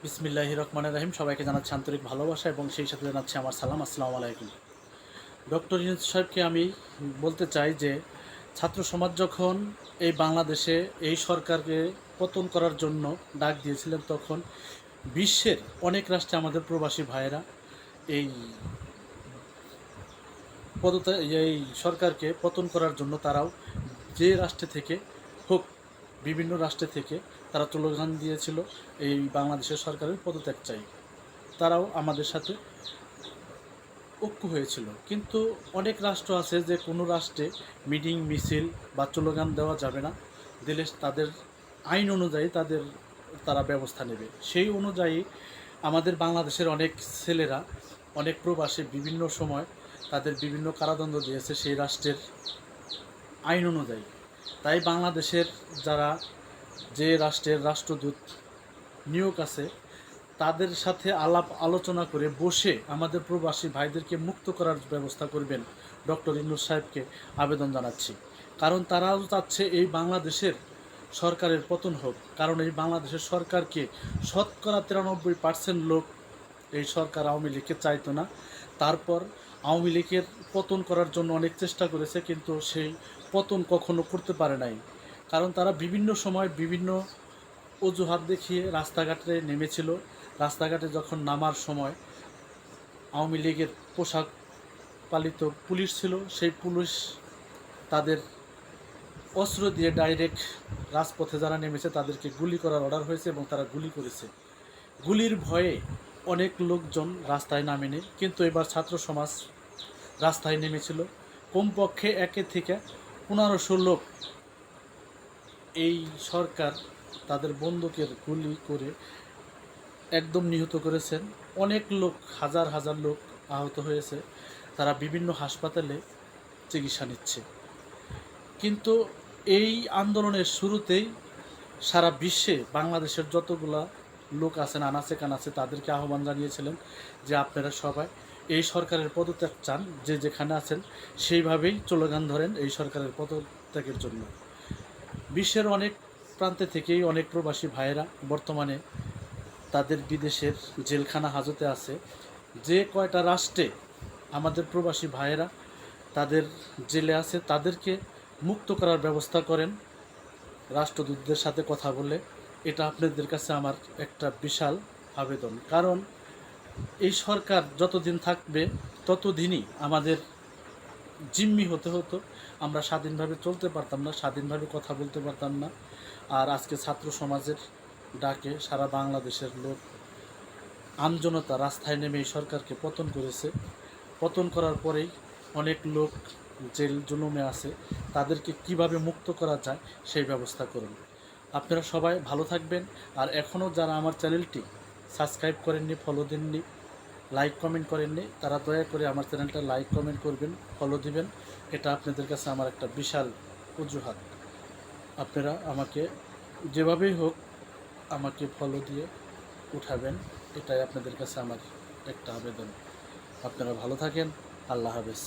বিসমিল্লাহির রহমানির রহিম। সবাইকে জানাচ্ছি আন্তরিক ভালোবাসা এবং সেই সাথে জানাচ্ছি আমার সালাম, আসসালামু আলাইকুম। ডক্টর ইউনূস সাহেবকে আমি বলতে চাই যে ছাত্র সমাজ যখন এই বাংলাদেশে এই সরকারকে পতন করার জন্য ডাক দিয়েছিলেন, তখন বিশ্বের অনেক রাষ্ট্রে আমাদের প্রবাসী ভাইয়েরা এই এই সরকারকে পতন করার জন্য তারাও যে রাষ্ট্রে থেকে হোক, বিভিন্ন রাষ্ট্রে থেকে তারা স্লোগান দিয়েছিল এই বাংলাদেশের সরকারের পদত্যাগ চাই। তারাও আমাদের সাথে ঐক্য হয়েছিল। কিন্তু অনেক রাষ্ট্র আছে যে কোনো রাষ্ট্রে মিটিং মিছিল বা স্লোগান দেওয়া যাবে না, দিলে তাদের আইন অনুযায়ী তারা ব্যবস্থা নেবে। সেই অনুযায়ী আমাদের বাংলাদেশের অনেক ছেলেরা, অনেক প্রবাসী বিভিন্ন সময় তাদের বিভিন্ন কারাদণ্ড দিয়েছে সেই রাষ্ট্রের আইন অনুযায়ী। তাই বাংলাদেশের যারা যে রাষ্ট্রের রাষ্ট্রদূত নিয়োগ আছে তাদের সাথে আলাপ আলোচনা করে বসে আমাদের প্রবাসী ভাইদেরকে মুক্ত করার ব্যবস্থা করবেন ডক্টর ইউনূস সাহেবকে আবেদন জানাচ্ছি। কারণ তারাও চাচ্ছে এই বাংলাদেশের সরকারের পতন হোক। কারণ এই বাংলাদেশের সরকারকে শতকরা 93% লোক এই সরকার আওয়ামী লীগকে চাইতো না। তারপর আওয়ামী লীগের পতন করার জন্য অনেক চেষ্টা করেছে, কিন্তু সেই পতন কখনো করতে পারে নাই। কারণ তারা বিভিন্ন সময় বিভিন্ন অজুহাত দেখিয়ে রাস্তাঘাটে নেমেছিল। রাস্তাঘাটে যখন নামার সময় আওয়ামী লীগের পোশাক পালিত পুলিশ ছিল, সেই পুলিশ তাদের অস্ত্র দিয়ে ডাইরেক্ট রাজপথে যারা নেমেছে তাদেরকে গুলি করার অর্ডার হয়েছে এবং তারা গুলি করেছে। গুলির ভয়ে অনেক লোকজন রাস্তায় নামেনি, কিন্তু এবার ছাত্র সমাজ রাস্তায় নেমেছিল। কমপক্ষে 1 থেকে 1500 লোক এই সরকার তাদের বন্দুকের গুলি করে একদম নিহত করেছেন। অনেক লোক, হাজার হাজার লোক আহত হয়েছে। তারা বিভিন্ন হাসপাতালে চিকিৎসা নিচ্ছে। কিন্তু এই আন্দোলনের শুরুতেই সারা বিশ্বে বাংলাদেশের যতগুলা লোক আছেন, আনাচে কানাচে, তাদেরকে আহ্বান জানিয়েছিলেন যে আপনারা সবাই এই সরকারের পদত্যাগ চান, যে যেখানে আছেন সেইভাবেই স্লোগান ধরেন এই সরকারের পদত্যাগের জন্য। বিশ্বের অনেক প্রান্তে থেকেই অনেক প্রবাসী ভাইয়েরা বর্তমানে তাদের বিদেশের জেলখানা হাজতে আছে। যে কয়টা রাষ্ট্রে আমাদের প্রবাসী ভাইয়েরা তাদের জেলে আছে তাদেরকে মুক্ত করার ব্যবস্থা করেন রাষ্ট্রদূতদের সাথে কথা বলে। এটা আপনাদের কাছে আমার একটা বিশাল আবেদন। কারণ এই সরকার যতদিন থাকবে ততদিনই আমাদের জিম্মি হতে হতো। আমরা স্বাধীনভাবে চলতে পারতাম না, স্বাধীনভাবে কথা বলতে পারতাম না। আর আজকে ছাত্র সমাজের ডাকে সারা বাংলাদেশের লোক, আমজনতা রাস্তায় নেমে এই সরকারকে পতন করেছে। পতন করার পরেই অনেক লোক জেল জুলুমে আছে, তাদেরকে কিভাবে মুক্ত করা যায় সেই ব্যবস্থা করুন। আপনারা সবাই ভালো থাকবেন। আর এখনও যারা আমার চ্যানেলটি সাবস্ক্রাইব করেননি, ফলো দেননি, লাইক কমেন্ট করেননি, তারা দয়া করে আমার চ্যানেলটা লাইক কমেন্ট করবেন, ফলো দিবেন। এটা আপনাদের কাছে আমার একটা বিশাল অজুহাত। আপনারা আমাকে যেভাবেই হোক আমাকে ফলো দিয়ে উঠাবেন, এটাই আপনাদের কাছে আমার একটা আবেদন। আপনারা ভালো থাকেন। আল্লাহ হাফেজ।